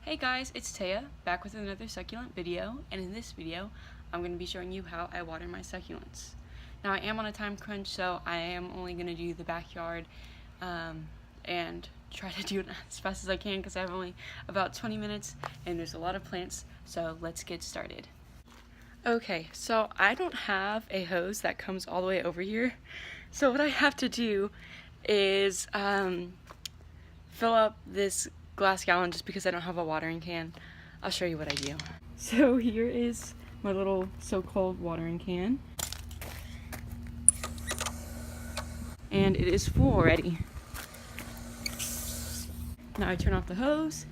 Hey guys, it's Taya, back with another succulent video, and in this video, I'm going to be showing you how I water my succulents. Now I am on a time crunch, so I am only going to do the backyard and try to do it as fast as I can because I have only about 20 minutes and there's a lot of plants, so let's get started. Okay, so I don't have a hose that comes all the way over here, so what I have to do is fill up this glass gallon just because I don't have a watering can. I'll show you what I do. So here is my little so-called watering can. And it is full already. Now I turn off the hose,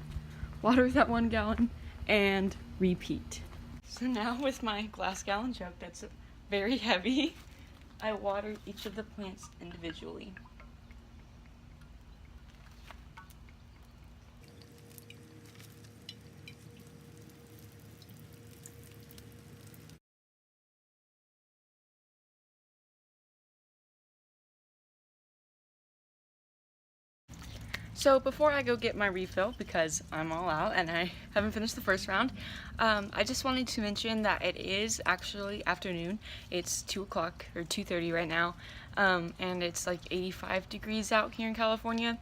water that 1 gallon, and repeat. So now with my glass gallon jug that's very heavy, I water each of the plants individually. So before I go get my refill, because I'm all out and I haven't finished the first round, I just wanted to mention that it is actually afternoon. It's 2 o'clock or 2:30 right now, and it's like 85 degrees out here in California.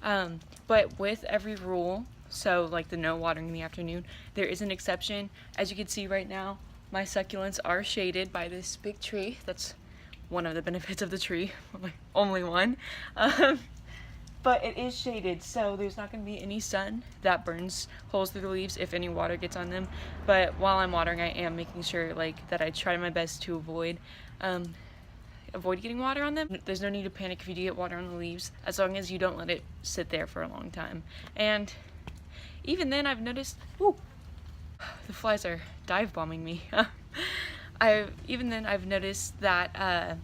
But with every rule, so like the no watering in the afternoon, there is an exception. As you can see right now, my succulents are shaded by this big tree. That's one of the benefits of the tree, only one. But it is shaded, so there's not going to be any sun that burns holes through the leaves if any water gets on them. But while I'm watering, I am making sure that I try my best to avoid getting water on them. There's no need to panic if you do get water on the leaves, as long as you don't let it sit there for a long time. And even then, I've noticed, the flies are dive bombing me. I've noticed that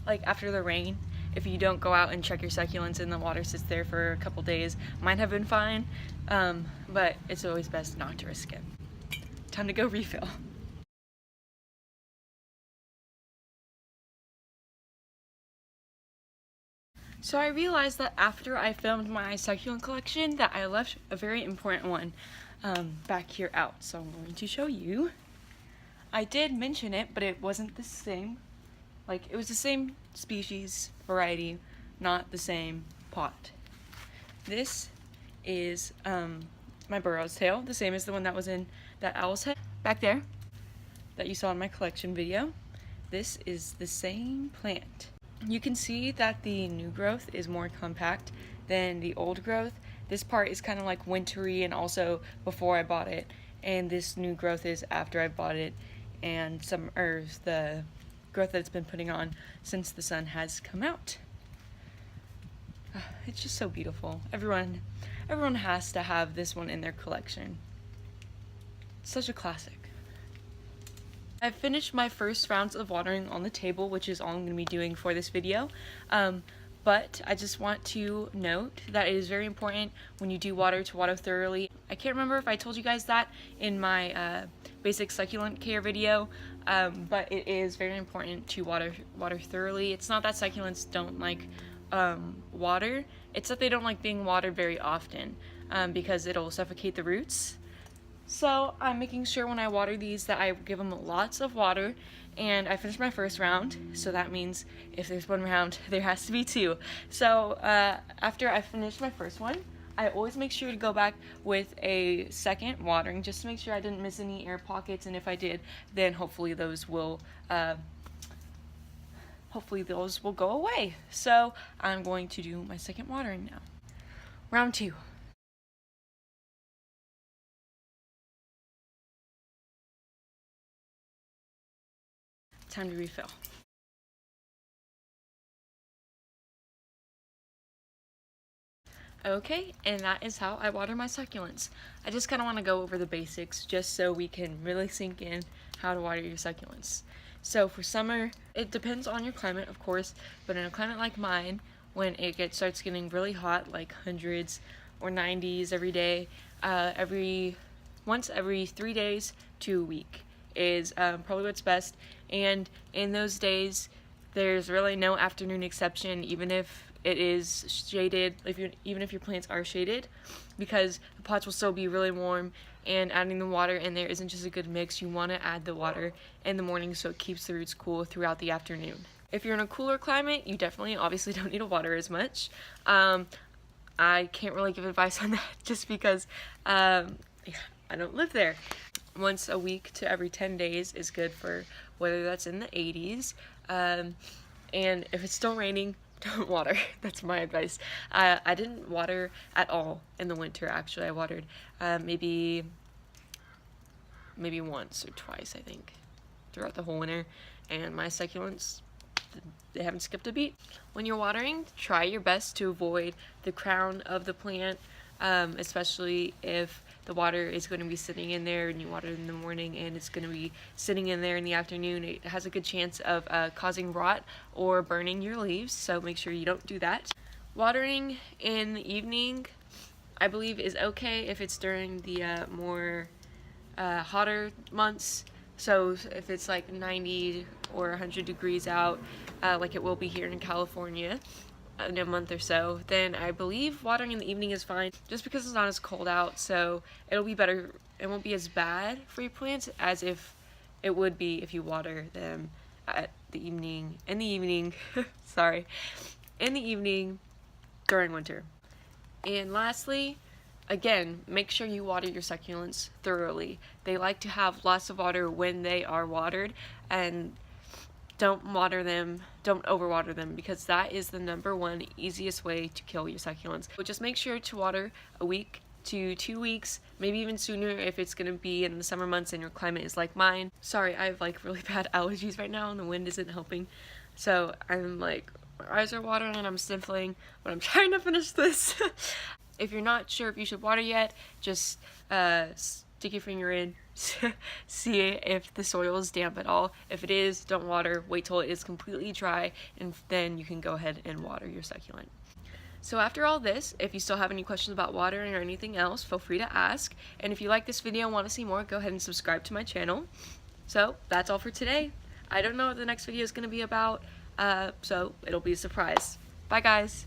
after the rain, if you don't go out and check your succulents and the water sits there for a couple days, mine have been fine, but it's always best not to risk it. Time to go refill. So I realized that after I filmed my succulent collection that I left a very important one back here out, so I'm going to show you. I did mention it, but it wasn't the same. It was the same species, variety, not the same pot. This is my burrow's tail, the same as the one that was in that owl's head back there that you saw in my collection video. This is the same plant. You can see that the new growth is more compact than the old growth. This part is kind of like wintry and also before I bought it, and this new growth is after I bought it, and the growth that it's been putting on since the sun has come out. It's just so beautiful. Everyone has to have this one in their collection. It's such a classic. I've finished my first rounds of watering on the table, which is all I'm going to be doing for this video. But I just want to note that it is very important when you do water to water thoroughly. I can't remember if I told you guys that in my basic succulent care video, but it is very important to water thoroughly. It's not that succulents don't like water, it's that they don't like being watered very often because it'll suffocate the roots. So I'm making sure when I water these that I give them lots of water, and I finished my first round, so that means if there's one round, there has to be two. So after I finish my first one, I always make sure to go back with a second watering just to make sure I didn't miss any air pockets, and if I did, then hopefully those will go away. So I'm going to do my second watering now. Round 2. Time to refill. Okay, and that is how I water my succulents. I just kind of want to go over the basics just so we can really sink in how to water your succulents. So for summer, it depends on your climate, of course, but in a climate like mine, when it starts getting really hot, like hundreds or 90s every day, once every 3 days to a week is probably what's best. And in those days, there's really no afternoon exception. Even if it is shaded, even if your plants are shaded, because the pots will still be really warm, and adding the water in there isn't just a good mix. You want to add the water in the morning so it keeps the roots cool throughout the afternoon. If you're in a cooler climate, you definitely obviously don't need to water as much. I can't really give advice on that just because I don't live there. Once a week to every 10 days is good for whether that's in the 80s. And if it's still raining, don't water. That's my advice. I didn't water at all in the winter, actually. I watered maybe once or twice, I think, throughout the whole winter. And my succulents, they haven't skipped a beat. When you're watering, try your best to avoid the crown of the plant, especially if the water is going to be sitting in there and you water it in the morning and it's going to be sitting in there in the afternoon. It has a good chance of causing rot or burning your leaves, so make sure you don't do that. Watering in the evening, I believe, is okay if it's during the more hotter months. So if it's like 90 or 100 degrees out, like it will be here in California in a month or so, then I believe watering in the evening is fine, just because it's not as cold out, so it'll be better. It won't be as bad for your plants as if it would be if you water them in the evening during winter. And lastly, again, make sure you water your succulents thoroughly. They like to have lots of water when they are watered, and don't overwater them, because that is the #1 easiest way to kill your succulents. So just make sure to water a week to 2 weeks, maybe even sooner if it's going to be in the summer months and your climate is like mine. Sorry, I have like really bad allergies right now and the wind isn't helping. So I'm like, my eyes are watering and I'm sniffling, but I'm trying to finish this. If you're not sure if you should water yet, just stick your finger in, see if the soil is damp at all. If it is, don't water. Wait till it is completely dry, and then you can go ahead and water your succulent. So after all this, if you still have any questions about watering or anything else, feel free to ask. And if you like this video and want to see more, go ahead and subscribe to my channel. So that's all for today. I don't know what the next video is going to be about, so it'll be a surprise. Bye guys!